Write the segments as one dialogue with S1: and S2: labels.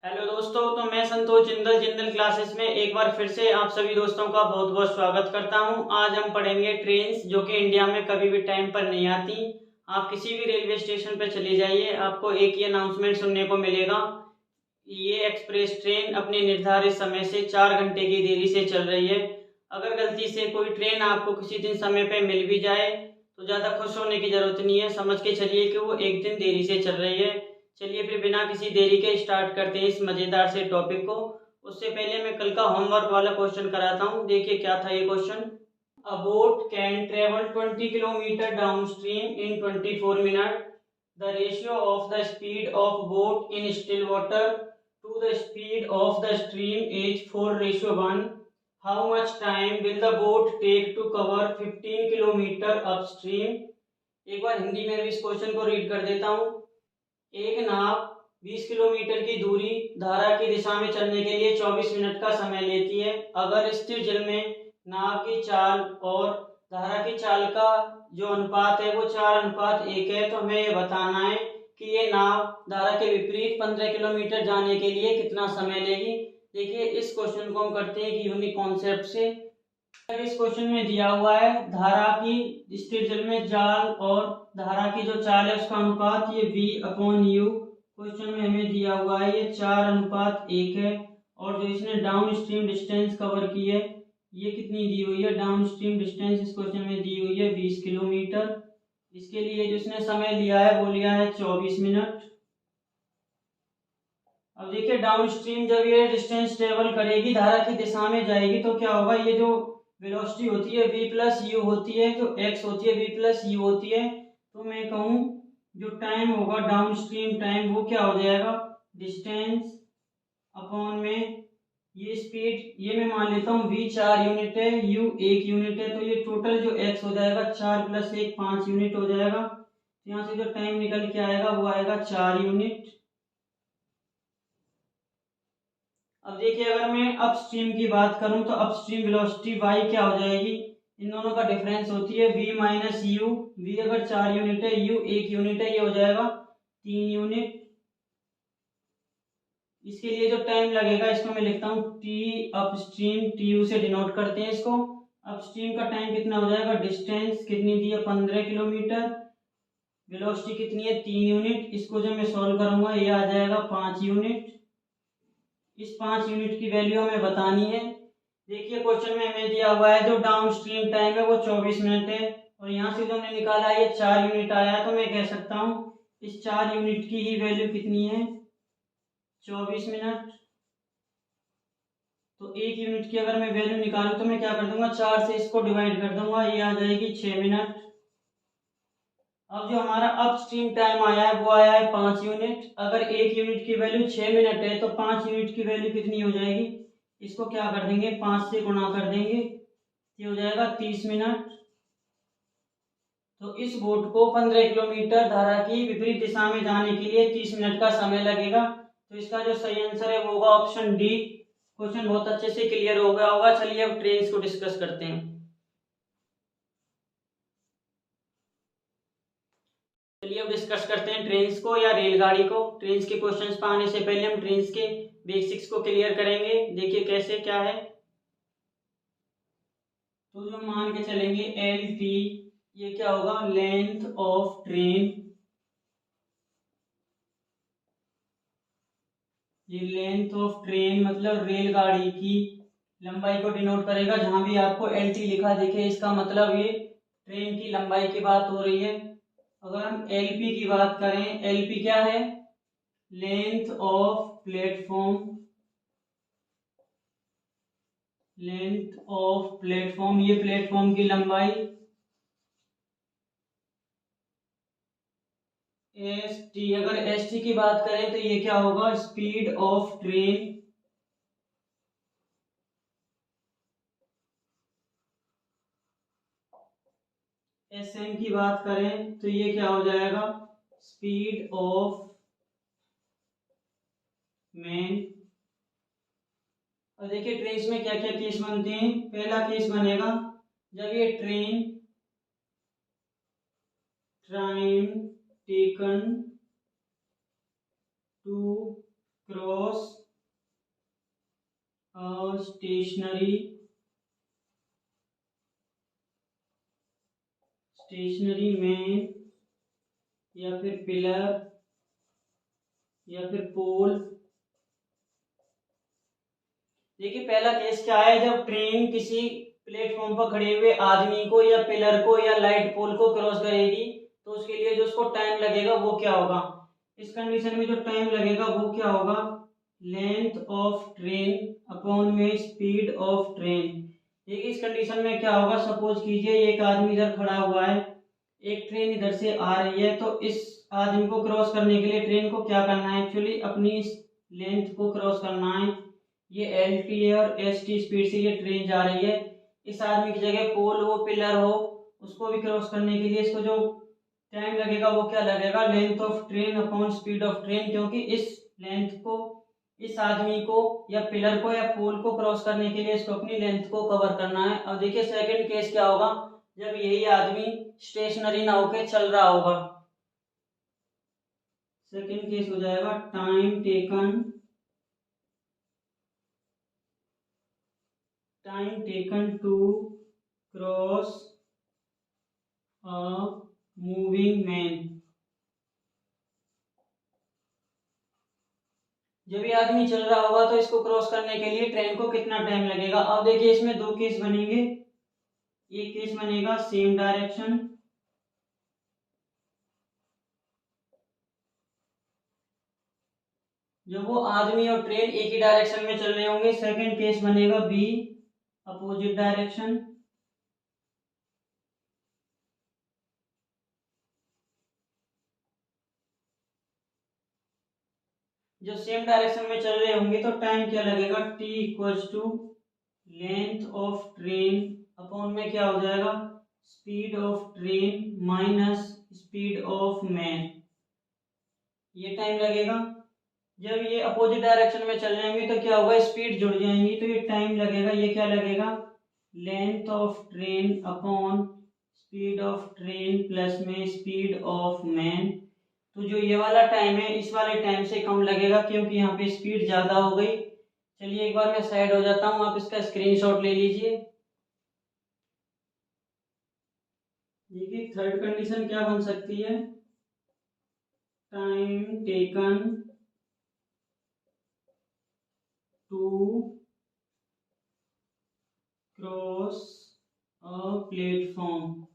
S1: Hello दोस्तों, तो मैं संतोष जिंदल जिंदल क्लासेस में एक बार फिर से आप सभी दोस्तों का बहुत बहुत स्वागत करता हूं। आज हम पढ़ेंगे ट्रेन्स जो कि इंडिया में कभी भी टाइम पर नहीं आती। आप किसी भी रेलवे स्टेशन पर चले जाइए, आपको एक ही अनाउंसमेंट सुनने को मिलेगा, ये एक्सप्रेस ट्रेन अपने निर्धारित समय से 4 घंटे की देरी से चल रही है। अगर गलती से कोई ट्रेन आपको किसी दिन समय पर मिल भी जाए तो ज़्यादा खुश होने की ज़रूरत नहीं है, समझ के चलिए कि वो एक दिन देरी से चल रही है। चलिए फिर बिना किसी देरी के स्टार्ट करते हैं इस मज़ेदार से टॉपिक को। उससे पहले मैं कल का होमवर्क वाला क्वेश्चन कराता हूँ। देखिए क्या था ये question. A boat can travel 20 kilometre downstream in 24 minute. The ratio of the speed of boat in still water to the speed of the stream is 4:1। How much time will the boat take to cover 15 kilometre upstream. एक बार हिंदी में भी इस question को read कर देता हूँ। एक नाव 20 किलोमीटर की दूरी धारा की दिशा में चलने के लिए 24 मिनट का समय लेती है। अगर स्थिर जल में नाव की चाल और धारा की चाल का जो अनुपात है वो 4:1 है, तो हमें ये बताना है कि ये नाव धारा के विपरीत 15 किलोमीटर जाने के लिए कितना समय लेगी। देखिए इस क्वेश्चन को हम करते हैं कि यूनिक कॉन्सेप्ट से। इस क्वेश्चन में दिया हुआ है धारा की स्थिर जल में जाल और धारा की जो चाल है उसका अनुपात ये V/U। क्वेश्चन में हमें दिया हुआ है ये 4:1 है। और जो इसने डाउन स्ट्रीम डिस्टेंस कवर की है ये कितनी दी हुई है। डाउन स्ट्रीम डिस्टेंस इस क्वेश्चन में दी हुई है 20 किलोमीटर। इसके लिए जो इसने समय लिया है वो लिया है 24 मिनट। अब देखिए डाउन स्ट्रीम जब ये डिस्टेंस ट्रेवल करेगी धारा की दिशा में जाएगी तो क्या होगा, ये जो वेलोसिटी होती है V+U होती है, जो x होती है V+U होती है, तो मैं कहूँ जो टाइम होगा डाउन स्ट्रीम टाइम वो क्या हो जाएगा, डिस्टेंस अपॉन में ये स्पीड, ये मैं मान लेता हूँ V 4 यूनिट है, U 1 यूनिट है, तो ये टोटल जो x हो जाएगा 4 + 1 5 यूनिट हो जाएगा। तो यहाँ से जो टाइम निकल के आएगा वो आएगा 4 यूनिट। अब देखिए अगर मैं अपस्ट्रीम की बात करूं तो अपस्ट्रीम वेलोसिटी y क्या हो जाएगी, इन दोनों का डिफरेंस होती है V-U। v अगर 4 यूनिट है, u 1 यूनिट है, ये हो जाएगा 3 यूनिट। इसके लिए जो टाइम लगेगा इसको मैं लिखता हूँ t अपस्ट्रीम, tu से डिनोट करते हैं इसको। अपस्ट्रीम का टाइम कितना हो जाएगा, डिस्टेंस कितनी दी है 15 किलोमीटर, वेलोसिटी कितनी है 3 यूनिट। इसको जब मैं सॉल्व करूंगा ये आ जाएगा 5 यूनिट। इस 5 यूनिट की वैल्यू हमें बतानी है। देखिए क्वेश्चन में हमें दिया हुआ है जो डाउन स्ट्रीम टाइम है वो 24 मिनट है, और यहाँ से जो हमने निकाला है ये 4 यूनिट आया है, तो मैं कह सकता हूँ इस 4 यूनिट की ही वैल्यू कितनी है, 24 मिनट। तो 1 यूनिट की अगर मैं वैल्यू निकालूं तो मैं क्या कर दूंगा, 4 से इसको डिवाइड कर दूंगा, ये आ जाएगी 6 मिनट। अब जो हमारा अपस्ट्रीम टाइम आया है वो आया है 5 यूनिट। अगर 1 यूनिट की वैल्यू 6 मिनट है तो 5 यूनिट की वैल्यू कितनी हो जाएगी, इसको क्या कर देंगे 5 से गुणा कर देंगे, ये हो जाएगा 30 मिनट। तो इस बोट को 15 किलोमीटर धारा की विपरीत दिशा में जाने के लिए 30 मिनट का समय लगेगा। तो इसका जो सही आंसर है वो होगा ऑप्शन डी। क्वेश्चन बहुत अच्छे से क्लियर हो गया होगा। चलिए अब ट्रेन को डिस्कस करते हैं। चलिए अब डिस्कस करते हैं ट्रेन्स को या रेलगाड़ी को। ट्रेन्स के क्वेश्चंस पर आने से पहले हम ट्रेन्स के बेसिक्स को क्लियर करेंगे। देखिए कैसे क्या है। तो जो मान के चलेंगे LT, ये क्या होगा, लेंथ ऑफ ट्रेन। ये लेंथ ऑफ ट्रेन मतलब रेलगाड़ी की लंबाई को डिनोट करेगा। जहां भी आपको LT लिखा दिखे इसका मतलब ये ट्रेन की लंबाई की बात हो रही है। अगर हम LP की बात करें, LP क्या है, length of platform. Length of platform, ये प्लेटफॉर्म की लंबाई। ST, अगर ST की बात करें तो ये क्या होगा, स्पीड ऑफ ट्रेन। SM की बात करें तो ये क्या हो जाएगा, स्पीड ऑफ मैन। और देखिए ट्रेन में क्या क्या केस बनते हैं। पहला केस बनेगा जब ये train time taken to cross stationary man या फिर पिलर या फिर पोल। देखिए पहला केस क्या है, जब ट्रेन किसी प्लेटफॉर्म पर खड़े हुए आदमी को या पिलर को या लाइट पोल को क्रॉस करेगी तो उसके लिए जो उसको टाइम लगेगा वो क्या होगा। इस कंडीशन में जो टाइम लगेगा वो क्या होगा, लेंथ ऑफ ट्रेन अपॉन में स्पीड ऑफ ट्रेन। देखिए इस कंडीशन में क्या होगा, सपोज कीजिए एक आदमी इधर खड़ा हुआ है, एक ट्रेन इधर से आ रही है, तो इस आदमी को क्रॉस करने के लिए ट्रेन को क्या करना है, एक्चुअली अपनी इस लेंथ को क्रॉस करना है। ये LT है और ST स्पीड से ये ट्रेन जा रही है। इस आदमी की जगह पोल हो पिलर हो, उसको भी क्रॉस करने के लिए इसको जो टाइम लगेगा वो क्या लगेगा, length of train upon speed of train, क्योंकि इस लेंथ को इस आदमी को या पिलर को या पोल को क्रॉस करने के लिए इसको अपनी लेंथ को कवर करना है। अब देखिए सेकंड केस क्या होगा, जब यही आदमी स्टेशनरी ना होके चल रहा होगा। सेकंड केस हो जाएगा time taken to cross a moving man. जब ये आदमी चल रहा होगा तो इसको क्रॉस करने के लिए ट्रेन को कितना टाइम लगेगा। अब देखिए इसमें दो केस बनेंगे, एक केस बनेगा सेम डायरेक्शन, जब वो आदमी और ट्रेन एक ही डायरेक्शन में चल रहे होंगे। सेकंड केस बनेगा बी अपोजिट डायरेक्शन, जो सेम डायरेक्शन में चल रहे होंगे तो टाइम क्या लगेगा, t equals to length of train upon में क्या हो जाएगा, speed of train minus speed of man, ये टाइम लगेगा। जब ये अपोजिट डायरेक्शन में चल जाएंगे तो क्या होगा, स्पीड जुड़ जाएंगी तो ये टाइम लगेगा, ये क्या लगेगा, length of train upon speed of train plus में स्पीड ऑफ मैन। तो जो ये वाला टाइम है इस वाले टाइम से कम लगेगा क्योंकि यहाँ पे स्पीड ज़्यादा हो गई। चलिए एक बार मैं साइड हो जाता हूँ, आप इसका स्क्रीनशॉट ले लीजिए। देखिए थर्ड कंडीशन क्या बन सकती है, time taken to cross a platform.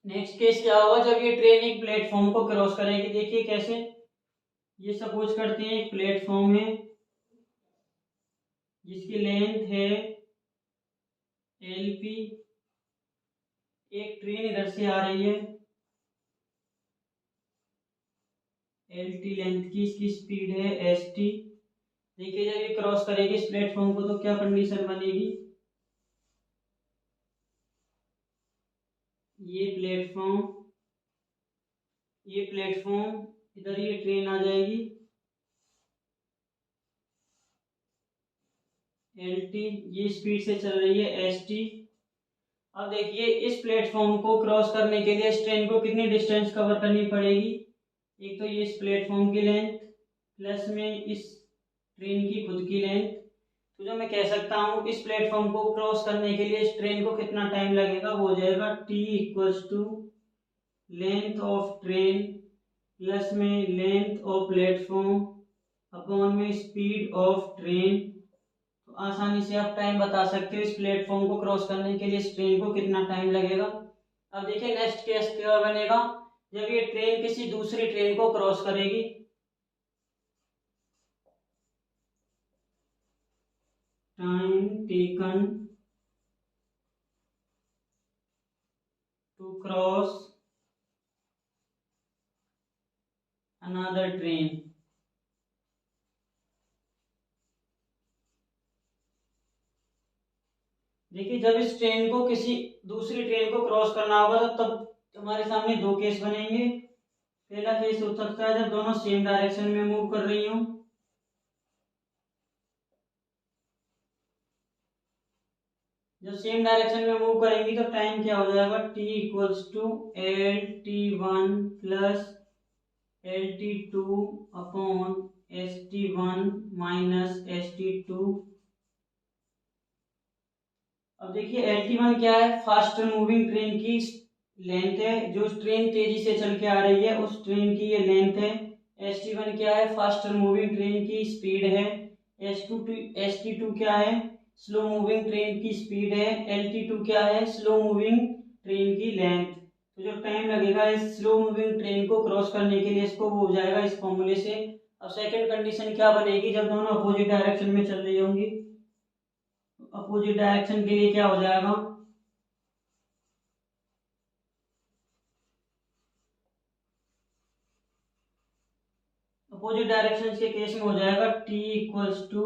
S1: Next case क्या होगा, जब ये ट्रेन एक प्लेटफॉर्म को क्रॉस करेगी। देखिए कैसे, ये सपोज करते हैं एक प्लेटफॉर्म है जिसकी लेंथ है LP, एक ट्रेन इधर से आ रही है LT लेंथ की, इसकी स्पीड है ST। देखिए जब ये क्रॉस करेगी इस प्लेटफॉर्म को तो क्या कंडीशन बनेगी, ये प्लेटफॉर्म इधर ये ट्रेन आ जाएगी LT, ये स्पीड से चल रही है ST। अब देखिए इस प्लेटफॉर्म को क्रॉस करने के लिए इस ट्रेन को कितनी डिस्टेंस कवर करनी पड़ेगी, एक तो ये इस प्लेटफॉर्म की लेंथ प्लस में इस ट्रेन की खुद की लेंथ। तो जो मैं कह सकता हूँ इस प्लेटफॉर्म को क्रॉस करने के लिए इस ट्रेन को कितना टाइम लगेगा, वो हो जाएगा t equals to length of train plus में लेंथ ऑफ प्लेटफॉर्म अपॉन में स्पीड ऑफ ट्रेन। तो आसानी से आप टाइम बता सकते हो इस प्लेटफॉर्म को क्रॉस करने के लिए इस ट्रेन को कितना टाइम लगेगा। अब देखिए नेक्स्ट केस क्या बनेगा, जब ये ट्रेन किसी दूसरी ट्रेन को क्रॉस करेगी। Time taken to cross another train. देखिए जब इस ट्रेन को किसी दूसरी ट्रेन को क्रॉस करना होगा तो तब हमारे सामने दो केस बनेंगे। पहला केस हो सकता है जब दोनों सेम डायरेक्शन में मूव कर रही हों, जब सेम डायरेक्शन में मूव करेंगी तो टाइम क्या हो जाएगा, t equals to LT1 plus LT2 upon ST1 minus ST2। अब देखिए LT1 क्या है, फास्ट मूविंग ट्रेन की लेंथ है, जो ट्रेन तेजी से चल के आ रही है उस ट्रेन की ये लेंथ है। ST1 क्या है, फास्ट मूविंग ट्रेन की स्पीड है। ST2 क्या है, स्लो मूविंग ट्रेन की स्पीड है। LT2 क्या है, स्लो मूविंग ट्रेन की लेंथ। तो जो टाइम लगेगा इस स्लो मूविंग ट्रेन को क्रॉस करने के लिए, इसको वो हो जाएगा इस फॉर्मूले से। अब सेकंड कंडीशन क्या बनेगी, जब दोनों अपोजिट डायरेक्शन में चल रही होंगी, अपोजिट डायरेक्शन के लिए क्या हो जाएगा, अपोजिट डायरेक्शन के केस में हो जाएगा T equals to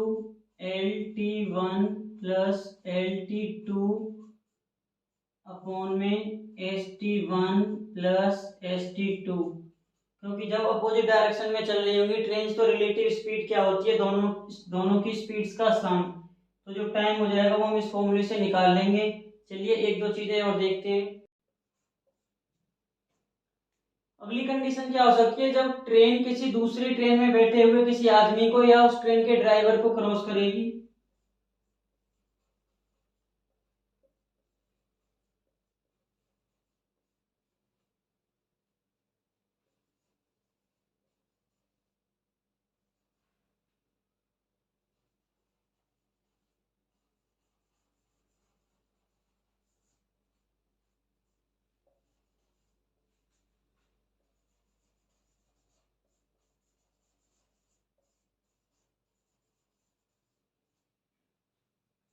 S1: LT1 plus LT2 upon में ST1 प्लस ST2। क्योंकि जब अपोजिट डायरेक्शन में चल रही होंगी ट्रेन तो रिलेटिव स्पीड क्या होती है, दोनों की स्पीड्स का सम। तो जो टाइम हो जाएगा वो हम इस फॉर्मूले से निकाल लेंगे। चलिए एक दो चीजें और देखते हैं। अगली कंडीशन क्या हो सकती है, जब ट्रेन किसी दूसरी ट्रेन में बैठे हुए किसी आदमी को या उस ट्रेन के ड्राइवर को क्रॉस करेगी।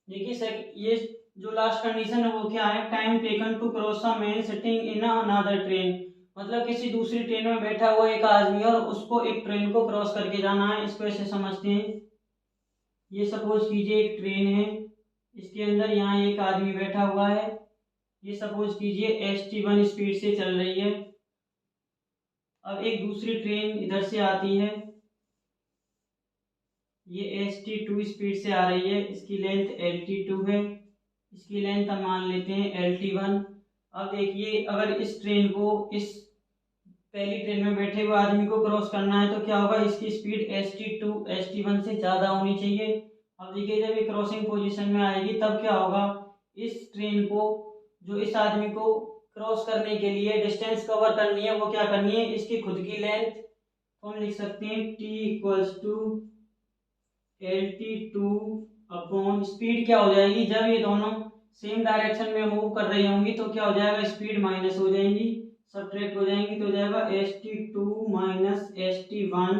S1: देखिए ये जो लास्ट कंडीशन है वो क्या है, time taken to cross a man sitting in another train. मतलब किसी दूसरी ट्रेन में बैठा हुआ एक आदमी और उसको एक ट्रेन को क्रॉस करके जाना है। इसको ऐसे समझते हैं, ये सपोज कीजिए एक ट्रेन है, इसके अंदर यहाँ एक आदमी बैठा हुआ है। ये सपोज कीजिए ST1 स्पीड से चल रही है। अब एक दूसरी ट्रेन इधर से आती है, ये ST2 स्पीड से आ रही है, इसकी लेंथ LT2 है, इसकी लेंथ हम मान लेते हैं LT1। अब देखिए अगर इस ट्रेन को इस पहली ट्रेन में बैठे हुए आदमी को क्रॉस करना है तो क्या होगा, इसकी स्पीड ST2 ST1 से ज़्यादा होनी चाहिए। अब देखिए जब ये क्रॉसिंग पोजीशन में आएगी तब क्या होगा, इस ट्रेन को जो इस आदमी को क्रॉस करने के लिए डिस्टेंस कवर करनी है वो क्या करनी है, इसकी खुद की लेंथ हम लिख सकते हैं T equals to LT2 upon speed क्या हो जाएगी, जब ये दोनों सेम डायरेक्शन में मूव कर रही होंगी तो क्या हो जाएगा, स्पीड माइनस हो जाएंगी, सब्ट्रैक्ट हो जाएंगी, तो हो जाएगा ST2 माइनस ST1।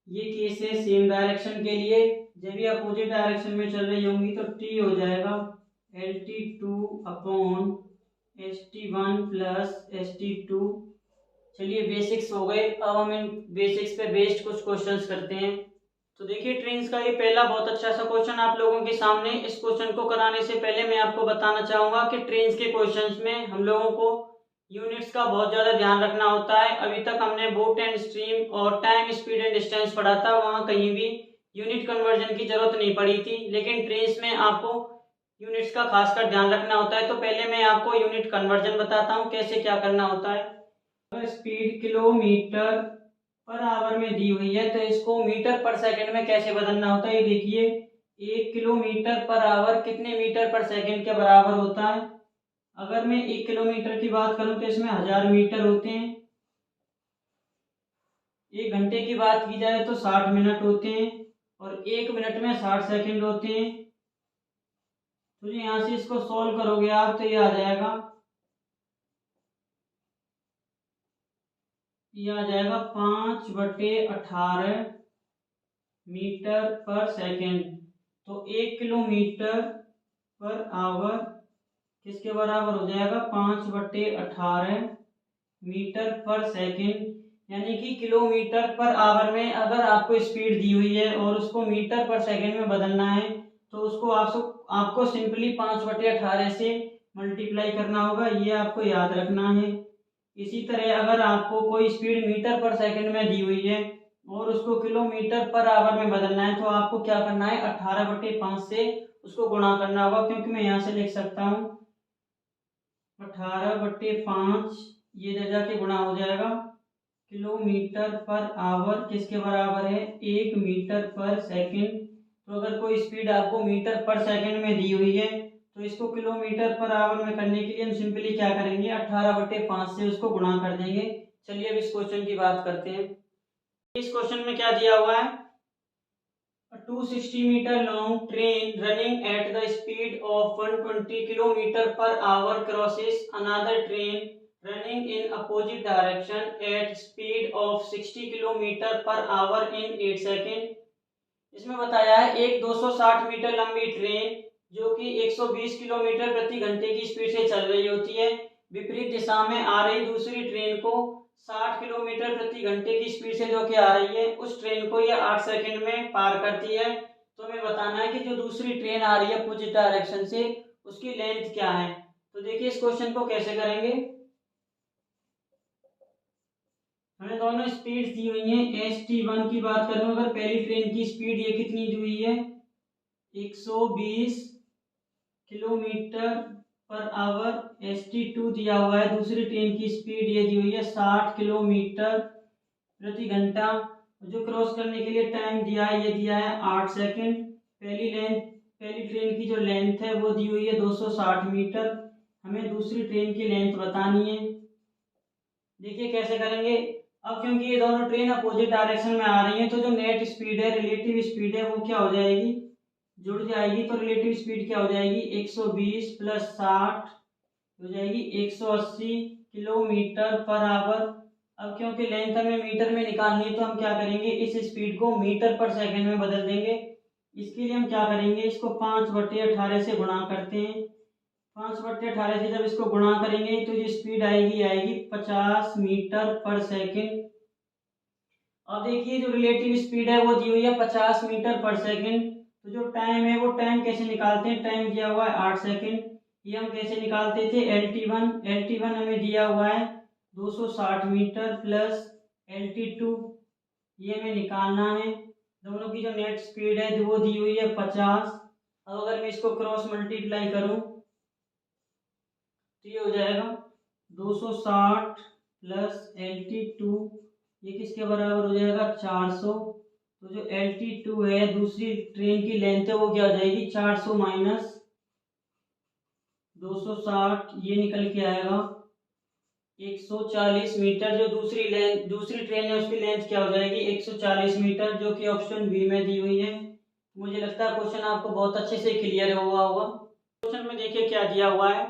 S1: ये केस है सेम डायरेक्शन के लिए। जब ये अपोजिट डायरेक्शन में चल रही होंगी तो T हो जाएगा LT2 upon ST1 plus ST2। चलिए बेसिक्स हो गए, अब हम इन बेसिक्स पे बेस्ड कुछ क्वेश्चंस करते हैं। तो देखिए ट्रेन्स का ये पहला बहुत अच्छा सा क्वेश्चन आप लोगों के सामने। इस क्वेश्चन को कराने से पहले मैं आपको बताना चाहूंगा कि ट्रेन्स के क्वेश्चंस में हम लोगों को यूनिट्स का बहुत ज्यादा ध्यान रखना होता है। अभी तक हमने बोट एंड स्ट्रीम और टाइम स्पीड एंड डिस्टेंस पढ़ा था, वहां कहीं भी यूनिट कन्वर्जन की जरूरत नहीं पड़ी थी, लेकिन ट्रेन्स में आपको यूनिट्स का खासकर ध्यान रखना होता है। तो पहले मैं आपको यूनिट कन्वर्जन बताता हूँ कैसे क्या करना होता है। अगर स्पीड किलोमीटर पर आवर में दी हुई है तो इसको मीटर पर सेकंड में कैसे बदलना होता है, ये देखिए 1 किलोमीटर पर आवर कितने मीटर पर सेकंड के बराबर होता है। अगर मैं 1 किलोमीटर की बात करूं तो इसमें 1000 मीटर होते हैं। 1 घंटे की बात की जाए तो 60 मिनट होते हैं और 1 मिनट में 60 सेकंड होते हैं। तो यहाँ से इसको सॉल्व करोगे आप तो ये आ जाएगा, ये आ जाएगा 5/18 मीटर पर सेकंड। तो 1 किलोमीटर पर आवर किसके बराबर हो जाएगा, 5/18 मीटर पर सेकंड। यानी कि किलोमीटर पर आवर में अगर आपको स्पीड दी हुई है और उसको मीटर पर सेकंड में बदलना है तो उसको आपको सिंपली 5/18 से मल्टीप्लाई करना होगा, ये आपको याद रखना है। इसी तरह अगर आपको कोई स्पीड मीटर पर सेकंड में दी हुई है और उसको किलोमीटर पर आवर में बदलना है तो आपको क्या करना है, 18/5 से उसको गुणा करना होगा। क्योंकि मैं यहाँ से लिख सकता हूँ 18/5, ये जगह के गुणा हो जाएगा किलोमीटर पर आवर किसके बराबर है, 1 मीटर पर सेकंड। तो अगर कोई स्पीड आपको मीटर पर सेकंड में दी हुई है तो इसको किलोमीटर पर आवर में करने के लिए हम सिंपली क्या करेंगे, 18/5 से उसको गुणा कर देंगे। चलिए अब इस क्वेश्चन की बात करते हैं। इस क्वेश्चन में क्या दिया हुआ है, A 260-meter long train running at the speed of 120 kilometer per hour crosses another train running in opposite direction at speed of 60 kilometer per hour in 8 seconds। इसमें बताया है एक 260 मीटर लंबी ट्रेन जो कि 120 किलोमीटर प्रति घंटे की स्पीड से चल रही होती है, विपरीत दिशा में आ रही दूसरी ट्रेन को 60 किलोमीटर प्रति घंटे की स्पीड से जो कि आ रही है उस ट्रेन को ये 8 सेकंड में पार करती है। तो हमें बताना है कि जो दूसरी ट्रेन आ रही है अपोजिट डायरेक्शन से उसकी लेंथ क्या है। तो देखिए इस क्वेश्चन को कैसे करेंगे, हमें दोनों स्पीड दी हुई है। ST1 की बात करूं, अगर पहली ट्रेन की स्पीड ये कितनी दी हुई है, 120 किलोमीटर पर आवर। ST2 दिया हुआ है, दूसरी ट्रेन की स्पीड ये दी हुई है 60 किलोमीटर प्रति घंटा। जो क्रॉस करने के लिए टाइम दिया है ये दिया है 8 सेकंड। पहली ट्रेन की जो लेंथ है वो दी हुई है 260 मीटर। हमें दूसरी ट्रेन की लेंथ बतानी है। देखिए कैसे करेंगे, अब क्योंकि ये दोनों ट्रेन अपोजिट डायरेक्शन में आ रही हैं तो जो नेट स्पीड है, रिलेटिव स्पीड है, वो क्या हो जाएगी, जुड़ जाएगी। तो रिलेटिव स्पीड क्या हो जाएगी, 120 प्लस 60 हो जाएगी 180 किलोमीटर पर आवर। अब क्योंकि लेंथ हमें मीटर में निकालनी है तो हम क्या करेंगे, इस स्पीड को मीटर पर सेकंड में बदल देंगे। इसके लिए हम क्या करेंगे, इसको 5/18 से गुणा करते हैं। 5/18 से जब इसको गुणा करेंगे तो ये स्पीड आएगी 50 मीटर पर सेकंड। अब देखिए जो रिलेटिव स्पीड है वो दी हुई है 50 मीटर पर सेकंड। तो जो टाइम है वो टाइम कैसे निकालते हैं, टाइम दिया हुआ है 8 सेकंड। ये हम कैसे निकालते थे, LT1 हमें दिया हुआ है 260 मीटर प्लस LT2 ये हमें निकालना है। दोनों की जो नेट स्पीड है वो दी हुई है 50। अब अगर मैं इसको क्रॉस मल्टीप्लाई करूं तो ये हो जाएगा 260 प्लस LT2 ये किसके बराबर हो जाएगा, 400। तो जो LT2 है दूसरी ट्रेन की लेंथ है वो क्या हो जाएगी, 400 माइनस 260 ये निकल के आएगा 140 मीटर। जो दूसरी ट्रेन है उसकी लेंथ क्या हो जाएगी, 140 मीटर, जो कि ऑप्शन बी में दी हुई है। मुझे लगता है क्वेश्चन आपको बहुत अच्छे से क्लियर हुआ होगा। क्वेश्चन में देखिए क्या दिया हुआ है,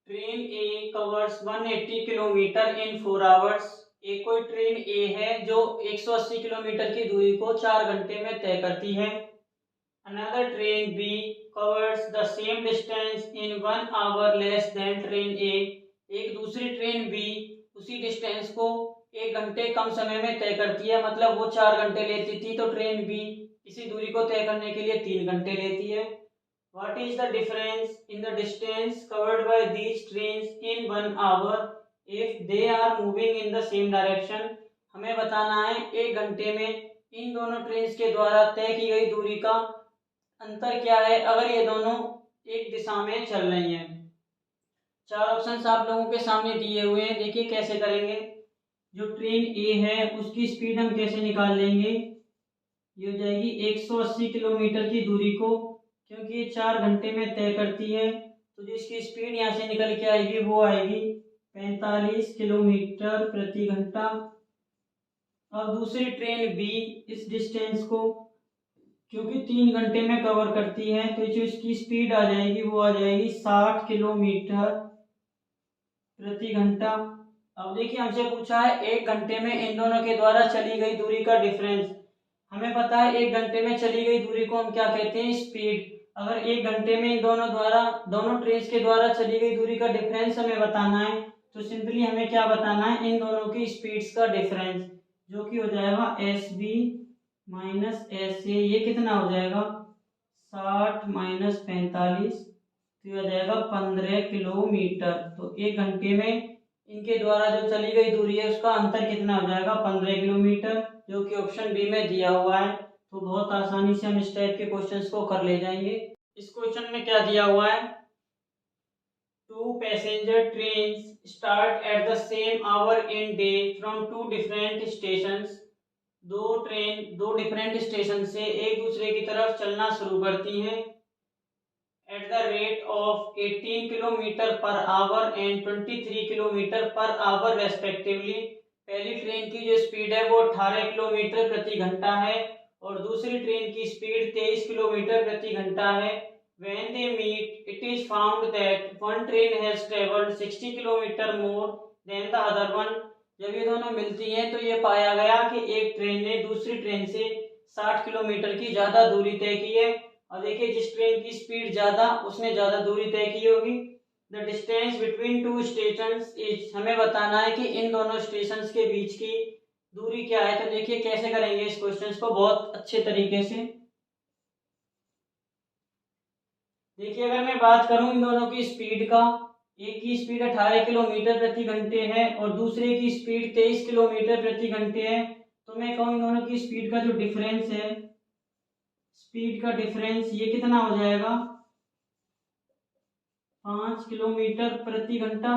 S1: ट्रेन ए कवर्स 180 किलोमीटर इन 4 आवर्स। एक कोई ट्रेन ए है जो 180 किलोमीटर की दूरी को 4 घंटे में तय करती है। Another train B covers the same distance in 1 hour less than train A। एक दूसरी ट्रेन B उसी डिस्टेंस को 1 घंटे कम समय में तय करती है, मतलब वो 4 घंटे लेती थी तो ट्रेन B इसी दूरी को तय करने के लिए 3 घंटे लेती है। What is the difference in the distance covered by these trains in 1 hour if they are moving in the same direction। हमें बताना है 1 घंटे में इन दोनों ट्रेन के द्वारा तय की गई दूरी का अंतर क्या है अगर ये दोनों एक दिशा में चल रही हैं। 4 ऑप्शंस आप लोगों के सामने दिए हुए हैं, देखिए कैसे करेंगे। जो ट्रेन ए है उसकी स्पीड हम कैसे निकाल लेंगे, ये हो जाएगी 180 किलोमीटर की दूरी को, क्योंकि ये 4 घंटे में तय करती है तो जो इसकी स्पीड यहाँ से निकल के आएगी वो आएगी 45 किलोमीटर प्रति घंटा। अब दूसरी ट्रेन बी इस डिस्टेंस को क्योंकि 3 घंटे में कवर करती है तो जो इसकी स्पीड आ जाएगी वो आ जाएगी 60 किलोमीटर प्रति घंटा। अब देखिए हमसे पूछा है 1 घंटे में इन दोनों के द्वारा चली गई दूरी का डिफरेंस। हमें पता है 1 घंटे में चली गई दूरी को हम क्या कहते हैं, स्पीड। अगर 1 घंटे में इन दोनों ट्रेन के द्वारा चली गई दूरी का डिफरेंस हमें बताना है तो सिंपली हमें क्या बताना है, इन दोनों की स्पीड्स का डिफरेंस, जो कि हो जाएगा SB माइनस SA। ये कितना हो जाएगा, 60 माइनस 45 तो ये हो जाएगा 15 किलोमीटर। तो 1 घंटे में इनके द्वारा जो चली गई दूरी है उसका अंतर कितना हो जाएगा, 15 किलोमीटर, जो कि ऑप्शन बी में दिया हुआ है। तो बहुत आसानी से हम इस टाइप के क्वेश्चंस को कर ले जाएंगे। इस क्वेश्चन में क्या दिया हुआ है, Two passenger trains start at the same hour in day from two different stations. दो ट्रेन दो डिफरेंट स्टेशन से एक दूसरे की तरफ चलना शुरू करती हैं at the rate of 18 kilometre per our and 23 kilometre per our respectively. पहली ट्रेन की जो स्पीड है वो 18 किलोमीटर प्रति घंटा है और दूसरी ट्रेन की स्पीड 23 किलोमीटर प्रति घंटा है। When they meet, it is found that one train has traveled 60 kilometre more than the other one. जब ये दोनों मिलती हैं तो ये पाया गया कि एक ट्रेन ने दूसरी ट्रेन से 60 किलोमीटर की ज्यादा दूरी तय की है। अब देखिए जिस ट्रेन की स्पीड ज्यादा उसने ज्यादा दूरी तय की होगी। The distance between two stations is, हमें बताना है कि इन दोनों स्टेशंस के बीच की दूरी क्या है। तो देखिए कैसे करेंगे इस क्वेश्चन को बहुत अच्छे तरीके से। देखिए अगर मैं बात करूं इन दोनों की स्पीड का, एक की स्पीड 18 किलोमीटर प्रति घंटे है और दूसरे की स्पीड 23 किलोमीटर प्रति घंटे है, तो मैं कहूँ इन दोनों की स्पीड का जो डिफरेंस है, स्पीड का डिफरेंस ये कितना हो जाएगा 5 किलोमीटर प्रति घंटा।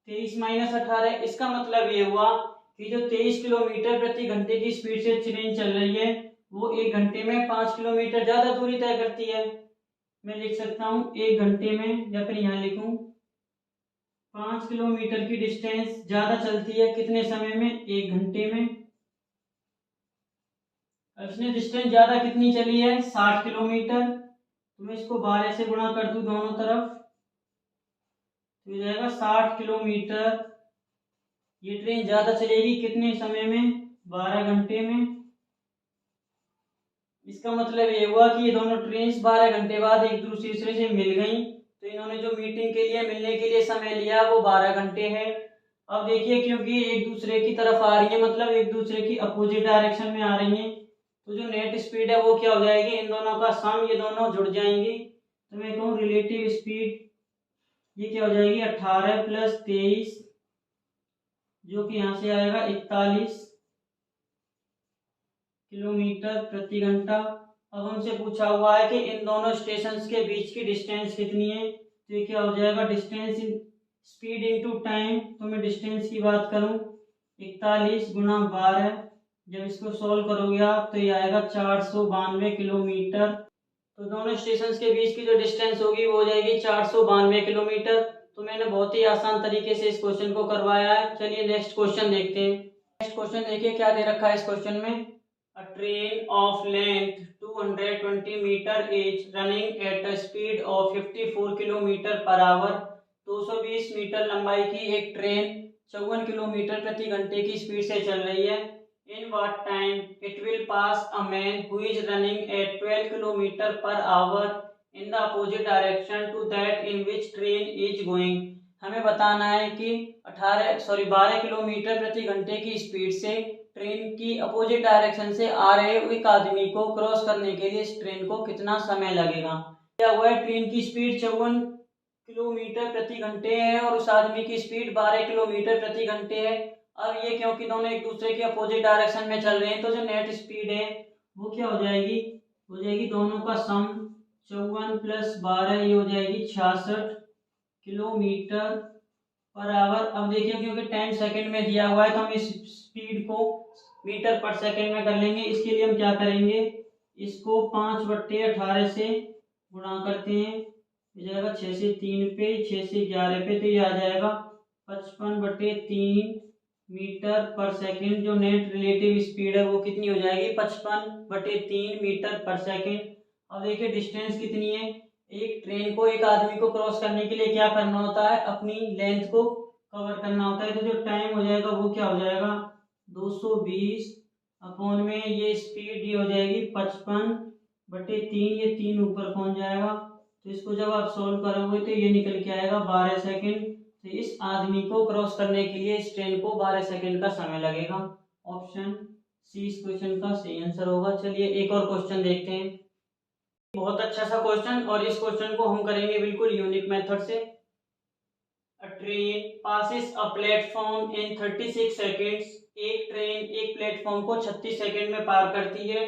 S1: 23 माइनस 18, इसका मतलब ये हुआ कि जो 23 किलोमीटर प्रति घंटे की स्पीड से ट्रेन चल रही है वो एक घंटे में 5 किलोमीटर ज्यादा दूरी तय करती है। मैं लिख सकता हूँ एक घंटे में, या फिर यहाँ लिखूं 5 किलोमीटर की डिस्टेंस ज्यादा चलती है कितने समय में, एक घंटे में। अब इसने डिस्टेंस ज्यादा कितनी चली है 60 किलोमीटर, तो मैं इसको 12 से गुणा कर दूं दोनों तरफ, तो हो जाएगा 60 किलोमीटर। ये ट्रेन ज्यादा चलेगी कितने समय में, 12 घंटे में। इसका मतलब ये हुआ कि ये दोनों ट्रेन 12 घंटे बाद एक दूसरे से मिल गई, तो इन्होंने जो मीटिंग के लिए मिलने के लिए समय लिया वो 12 घंटे है। अब देखिए क्योंकि एक दूसरे की तरफ आ रही है, मतलब एक दूसरे की अपोजिट डायरेक्शन में आ रही है, तो जो नेट स्पीड है वो क्या हो जाएगी, इन दोनों का सम, ये दोनों जुड़ जाएंगी। तो मैं कहूँ रिलेटिव स्पीड ये क्या हो जाएगी 18 प्लस 23, जो कि यहाँ से आएगा 41 किलोमीटर प्रति घंटा। अब हमसे पूछा हुआ है कि इन दोनों स्टेशन के बीच की डिस्टेंस कितनी है, तो ये क्या हो जाएगा distance in speed into time. तो मैं डिस्टेंस की बात करूं 41 गुणा 12, जब इसको सॉल्व करोगे आप तो ये आएगा 492 किलोमीटर। तो दोनों स्टेशन के बीच की जो डिस्टेंस होगी वो हो जाएगी 492 किलोमीटर। तो मैंने बहुत ही आसान तरीके से इस क्वेश्चन को करवाया है। चलिए नेक्स्ट क्वेश्चन देखते हैं। नेक्स्ट क्वेश्चन देखिए क्या दे रखा है इस क्वेश्चन में। A train of length 220 meter is running at a speed of 54 kilometre per hour. 220 metre लंबाई की एक ट्रेन 54 किलोमीटर प्रति घंटे की स्पीड से चल रही है। In what time it will pass a man who is running at 12 kilometre per our in the opposite direction to that in which train is going। हमें बताना है कि 12 किलोमीटर प्रति घंटे की स्पीड से ट्रेन की अपोजिट डायरेक्शन से आ रहे एक आदमी को क्रॉस करने के लिए इस ट्रेन को कितना समय लगेगा। क्या हुआ है, ट्रेन की स्पीड 54 किलोमीटर प्रति घंटे है और उस आदमी की स्पीड 12 किलोमीटर प्रति घंटे है। अब ये क्योंकि दोनों एक दूसरे के अपोजिट डायरेक्शन में चल रहे हैं, तो जो नेट स्पीड है वो क्या हो जाएगी दोनों का सम 54 प्लस 12, ये हो जाएगी 66 किलोमीटर पर आवर। अब देखिए क्योंकि टाइम सेकंड में दिया हुआ है तो हम इस स्पीड को मीटर पर सेकंड में कर लेंगे। इसके लिए हम क्या करेंगे, इसको 5/18 से गुणा करते हैं, हो जाएगा 6 से 3 पे, 6 से 11 पे, तो ये आ जाएगा 55/3 मीटर पर सेकंड। जो नेट रिलेटिव स्पीड है वो कितनी हो जाएगी 55/3 मीटर पर सेकंड। अब देखिए डिस्टेंस कितनी है, एक ट्रेन को एक आदमी को क्रॉस करने के लिए क्या करना होता है, अपनी लेंथ को कवर करना होता है। तो जो टाइम हो जाएगा वो क्या हो जाएगा 220 अपॉन में ये स्पीड ये हो जाएगी 55/3, ये 3 ऊपर पहुंच जाएगा। तो इसको जब आप सोल्व करोगे तो ये निकल के आएगा 12 सेकंड। तो इस आदमी को क्रॉस करने के लिए इस ट्रेन को 12 सेकंड का समय लगेगा। ऑप्शन सी इस क्वेश्चन का सही आंसर होगा। चलिए एक और क्वेश्चन देखते हैं। बहुत अच्छा सा क्वेश्चन, और इस क्वेश्चन को हम करेंगे बिल्कुल यूनिक मेथड से। अ train passes a platform in 36 seconds. एक ट्रेन एक प्लेटफॉर्म को 36 सेकंड में पार करती है।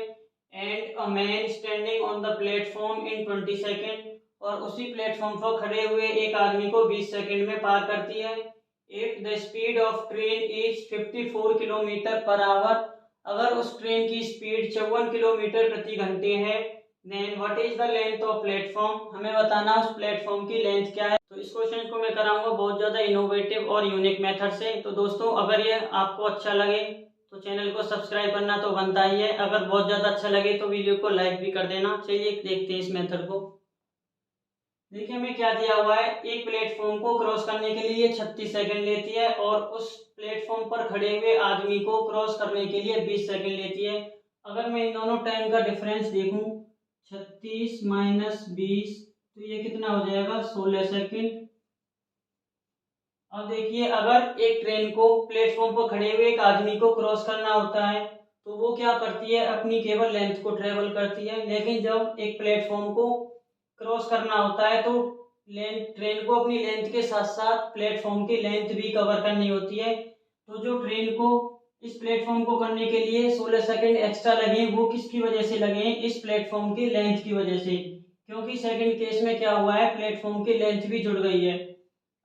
S1: And a man standing on the platform in 20 second. और उसी प्लेटफॉर्म पर खड़े हुए एक आदमी को 20 सेकंड में पार करती है। If the speed of train is 54 kilometre per our, अगर उस ट्रेन की स्पीड 54 किलोमीटर प्रति घंटे है, then what is the length of platform, हमें बताना उस प्लेटफॉर्म की लेंथ क्या है। तो इस क्वेश्चन को मैं कराऊंगा बहुत ज़्यादा इनोवेटिव और यूनिक मेथड से। तो दोस्तों अगर ये आपको अच्छा लगे तो चैनल को सब्सक्राइब करना तो बनता ही है, अगर बहुत ज़्यादा अच्छा लगे तो वीडियो को लाइक भी कर देना। चलिए देखते हैं इस मेथड को। देखिए हमें क्या दिया हुआ है, एक प्लेटफॉर्म को क्रॉस करने के लिए 36 सेकंड लेती है और उस प्लेटफॉर्म पर खड़े हुए आदमी को क्रॉस करने के लिए 20 सेकंड लेती है। अगर मैं इन दोनों टाइम का डिफरेंस देखूं, 36 माइनस 20, तो ये कितना हो जाएगा, 16 सेकंड। अब देखिए अगर एक ट्रेन को प्लेटफॉर्म पर खड़े हुए एक आदमी को क्रॉस करना होता है तो वो क्या करती है, अपनी केवल लेंथ को ट्रेवल करती है। लेकिन जब एक प्लेटफॉर्म को क्रॉस करना होता है तो ट्रेन को अपनी लेंथ के साथ साथ प्लेटफॉर्म की लेंथ भी कवर करनी होती है। तो जो ट्रेन को इस प्लेटफॉर्म को करने के लिए 16 सेकंड एक्स्ट्रा लगे वो किसकी वजह से लगे, इस प्लेटफॉर्म की लेंथ की वजह से, क्योंकि सेकंड केस में क्या हुआ है, प्लेटफॉर्म की लेंथ भी जुड़ गई है।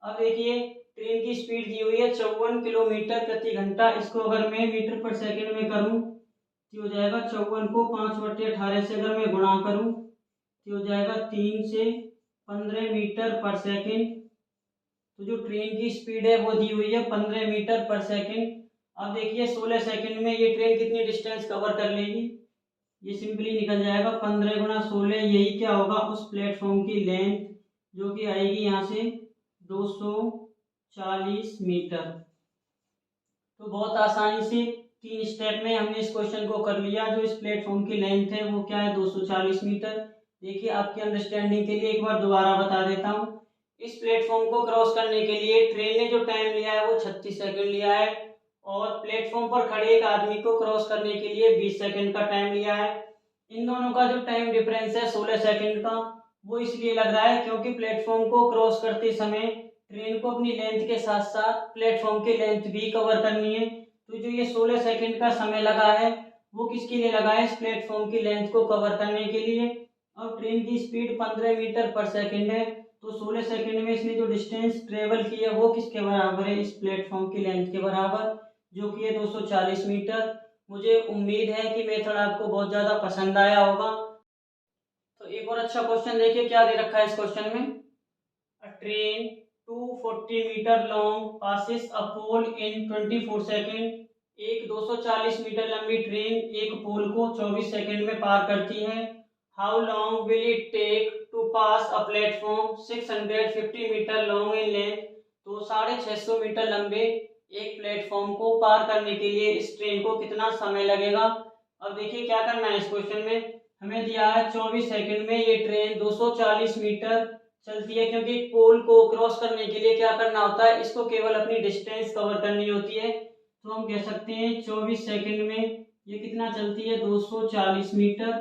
S1: अब देखिए ट्रेन की स्पीड दी हुई है 54 किलोमीटर प्रति घंटा, इसको अगर मैं मीटर पर सेकंड में करूं तो हो जाएगा 54 को 5/18 से अगर मैं गुणा करूं तो हो जाएगा 3 से 15 मीटर पर सेकंड। तो जो ट्रेन की स्पीड है वो दी हुई है 15 मीटर पर सेकंड। अब देखिए 16 सेकंड में ये ट्रेन कितनी डिस्टेंस कवर कर लेगी, ये सिंपली निकल जाएगा 15 गुणा 16, यही क्या होगा, उस प्लेटफॉर्म की लेंथ जो कि आएगी यहाँ से 240 मीटर। तो बहुत आसानी से 3 स्टेप में हमने इस क्वेश्चन को कर लिया। जो इस प्लेटफॉर्म की लेंथ है वो क्या है, 240 मीटर। देखिए आपकी अंडरस्टैंडिंग के लिए एक बार दोबारा बता देता हूँ। इस प्लेटफॉर्म को क्रॉस करने के लिए ट्रेन ने जो टाइम लिया है वो 36 सेकंड लिया है और प्लेटफॉर्म पर खड़े एक आदमी को क्रॉस करने के लिए 20 सेकंड का टाइम लिया है। इन दोनों का जो टाइम डिफरेंस है 16 सेकंड का, वो इसलिए लग रहा है क्योंकि प्लेटफॉर्म को क्रॉस करते समय ट्रेन को अपनी लेंथ के साथ साथ प्लेटफॉर्म की लेंथ भी कवर करनी है। तो जो ये 16 सेकंड का समय लगा है वो किसके लिए लगा है, इस प्लेटफॉर्म की लेंथ को कवर करने के लिए। और ट्रेन की स्पीड 15 मीटर पर सेकंड है, तो 16 सेकंड में इसने जो डिस्टेंस ट्रेवल की है वो किसके बराबर है, इस प्लेटफॉर्म की लेंथ के बराबर, जो कि है 240 मीटर। मुझे उम्मीद है कि मेथड आपको बहुत ज़्यादा पसंद आया होगा। तो एक और अच्छा क्वेश्चन देखिए क्या दे रखा है इस क्वेश्चन में। A train 240 metre long passes a pole in 24 second. एक 240 मीटर लंबी ट्रेन एक पोल को 24 सेकंड में पार करती है। How long will it take to pass a platform 650 metre long in length. तो 650 मीटर लंबे एक प्लेटफॉर्म को पार करने के लिए इस ट्रेन को कितना समय लगेगा। अब देखिए क्या करना है इस क्वेश्चन में, हमें दिया है 24 सेकंड में ये ट्रेन 240 मीटर चलती है, क्योंकि पोल को क्रॉस करने के लिए क्या करना होता है, इसको केवल अपनी डिस्टेंस कवर करनी होती है। तो हम कह सकते हैं 24 सेकंड में ये कितना चलती है, 240 मीटर।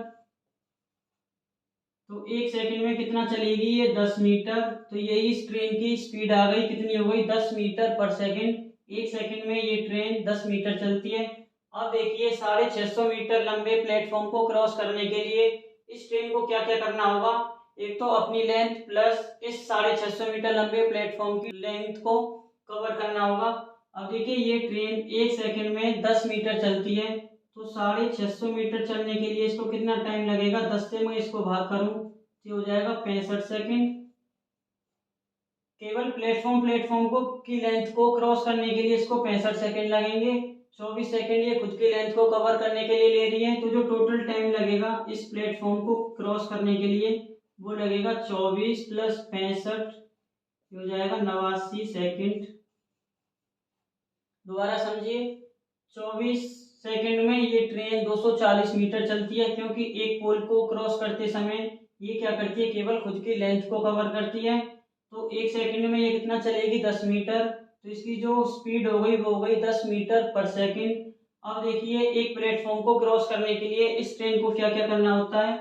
S1: तो एक सेकंड में कितना चलेगी, ये 10 मीटर। तो यही इस ट्रेन की स्पीड आ गई, कितनी हो गई, 10 मीटर पर सेकंड। एक सेकंड में ये ट्रेन 10 मीटर चलती है। अब देखिए 650 मीटर लंबे प्लेटफॉर्म को क्रॉस करने के लिए इस ट्रेन को क्या क्या करना होगा, एक तो अपनी लेंथ प्लस इस 650 मीटर लंबे प्लेटफॉर्म की लेंथ को कवर करना होगा। अब देखिए ये ट्रेन एक सेकंड में 10 मीटर चलती है, तो 650 मीटर चलने के लिए इसको कितना टाइम लगेगा, 10 से मैं इसको भाग करूं तो हो जाएगा 65 सेकंड। केवल प्लेटफॉर्म को की लेंथ को क्रॉस करने के लिए इसको 65 सेकंड लगेंगे। 24 सेकंड ये खुद की लेंथ को कवर करने के लिए ले रही है, तो जो टोटल टाइम लगेगा इस प्लेटफॉर्म को क्रॉस करने के लिए वो लगेगा 24 प्लस 65, हो जाएगा 89 सेकंड। दोबारा समझिए, 24 सेकंड में ये ट्रेन 240 मीटर चलती है, क्योंकि एक पोल को क्रॉस करते समय ये क्या करती है, केवल खुद की लेंथ को कवर करती है। तो एक सेकंड में ये कितना चलेगी, 10 मीटर। तो इसकी जो स्पीड हो गई वो हो गई 10 मीटर पर सेकंड। अब देखिए एक प्लेटफॉर्म को क्रॉस करने के लिए इस ट्रेन को क्या क्या करना होता है,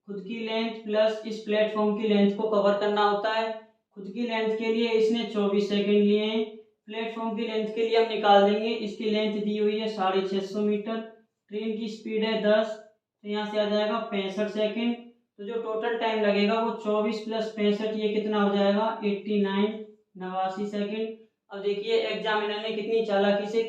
S1: खुद की लेंथ प्लस इस प्लेटफॉर्म की लेंथ को कवर करना होता है। खुद की लेंथ के लिए इसने 24 सेकंड लिए हैं, प्लेटफॉर्म की लेंथ के लिए हम निकाल देंगे, इसकी लेंथ दी हुई है 650 मीटर, ट्रेन की स्पीड है 10, तो यहाँ से आ जाएगा 65 सेकंड। तो जो टोटल टाइम लगेगा वो 24 प्लस 65, ये कितना हो जाएगा 89, 89 सेकेंड। अब देखिए एग्जामिनर ने कितनी चालाकी से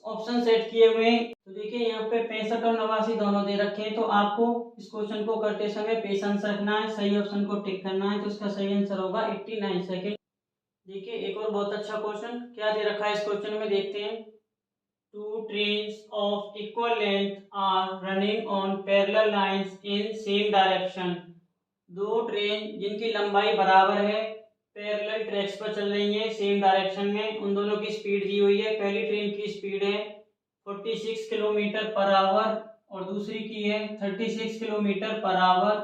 S1: ऑप्शन सेट किए हुए हैं। तो देखिए यहाँ पे 65 और 89 दोनों दे रखे हैं, तो आपको इस क्वेश्चन को करते समय पेशेंस रखना है, सही ऑप्शन को टिक करना है। तो इसका सही आंसर होगा 89 सेकेंड। देखिए एक और बहुत अच्छा क्वेश्चन क्या दे रखा है इस क्वेश्चन में, देखते हैं। Two trains of equal length are running on parallel lines in same direction. दो ट्रेन जिनकी लंबाई बराबर है पैरेलल ट्रैक्स पर चल रही है सेम डायरेक्शन में, उन दोनों की स्पीड दी हुई है। पहली ट्रेन की स्पीड है 46 किलोमीटर पर आवर और दूसरी की है 36 kilometre per our.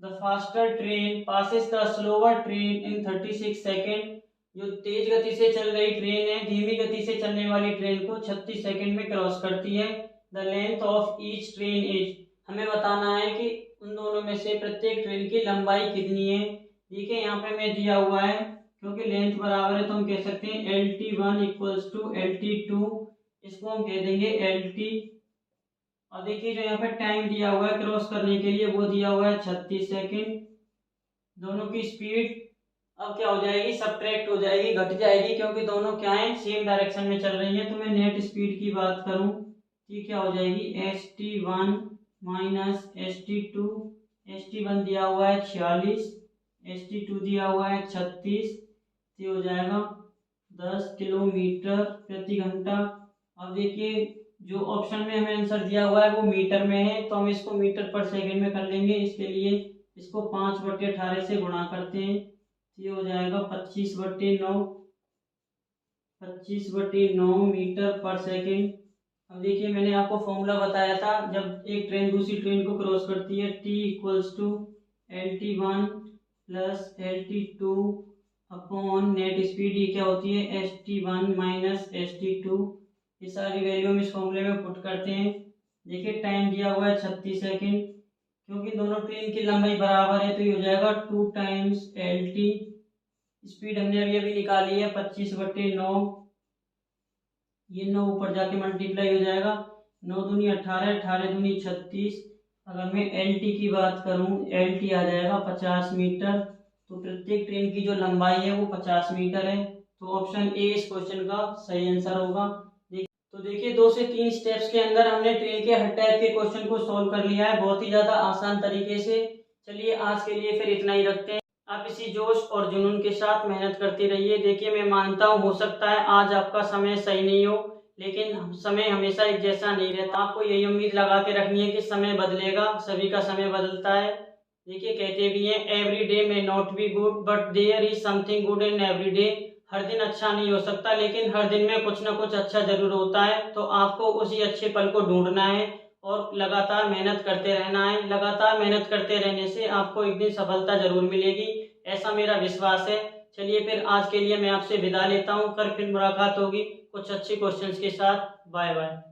S1: The faster train passes the slower train in 36 second. जो तेज गति से चल रही ट्रेन है धीमी गति से चलने वाली ट्रेन को 36 सेकेंड में क्रॉस करती है। The length of each train is, हमें बताना है कि उन दोनों में से प्रत्येक ट्रेन की लंबाई कितनी है। देखिए यहाँ पे मैं दिया हुआ है, क्योंकि लेंथ बराबर है तो हम कह सकते हैं LT1 इक्वल्स टू LT2, इसको हम कह देंगे LT। और देखिए जो यहाँ पे टाइम दिया हुआ है क्रॉस करने के लिए वो दिया हुआ है 36 सेकेंड। दोनों की स्पीड अब क्या हो जाएगी, सब्ट्रैक्ट हो जाएगी, घट जाएगी, क्योंकि दोनों क्या है सेम डायरेक्शन में चल रही है। तो मैं नेट स्पीड की बात करूं कि क्या हो जाएगी ST1 माइनस ST2। ST1 दिया हुआ है 46, ST2 दिया हुआ है 36, तो हो जाएगा 10 किलोमीटर प्रति घंटा। अब देखिए जो ऑप्शन में हमें आंसर दिया हुआ है वो मीटर में है, तो हम इसको मीटर पर सेकेंड में कर लेंगे। इसके लिए इसको 5/18 से गुणा करते हैं, ये हो जाएगा 25/9, 25/9 मीटर पर सेकेंड। अब देखिए मैंने आपको फॉर्मूला बताया था, जब एक ट्रेन दूसरी ट्रेन को क्रॉस करती है T equals to LT1 plus LT2 upon net speed, ये क्या होती है ST1 माइनस ST2। ये सारी वैल्यू हम इस फॉर्मूले में पुट करते हैं। देखिए टाइम दिया हुआ है 36 सेकेंड, क्योंकि दोनों ट्रेन की लंबाई बराबर है तो ये हो जाएगा 2 टाइम्स LT। स्पीड हमने अभी निकाली है 25/9, ये 9 ऊपर जाके मल्टीप्लाई हो जाएगा, 9 दूनी 18, 18 दूनी 36। अगर मैं LT की बात करूं LT आ जाएगा 50 मीटर। तो प्रत्येक ट्रेन की जो लंबाई है वो 50 मीटर है, तो ऑप्शन ए इस क्वेश्चन का सही आंसर होगा। तो देखिए 2 से 3 स्टेप्स के अंदर हमने ट्रेन के हर टाइप के क्वेश्चन को सॉल्व कर लिया है बहुत ही ज़्यादा आसान तरीके से। चलिए आज के लिए फिर इतना ही रखते हैं। आप इसी जोश और जुनून के साथ मेहनत करते रहिए। देखिए मैं मानता हूँ हो सकता है आज आपका समय सही नहीं हो, लेकिन समय हमेशा एक जैसा नहीं रहता। आपको यही उम्मीद लगा के रखनी है कि समय बदलेगा, सभी का समय बदलता है। देखिए कहते भी हैं every day may not be good but there is something good in every day. हर दिन अच्छा नहीं हो सकता, लेकिन हर दिन में कुछ ना कुछ अच्छा जरूर होता है। तो आपको उसी अच्छे पल को ढूंढना है और लगातार मेहनत करते रहना है। लगातार मेहनत करते रहने से आपको एक दिन सफलता जरूर मिलेगी, ऐसा मेरा विश्वास है। चलिए फिर आज के लिए मैं आपसे विदा लेता हूँ, कल फिर मुलाकात होगी कुछ अच्छे क्वेश्चंस के साथ। Bye bye.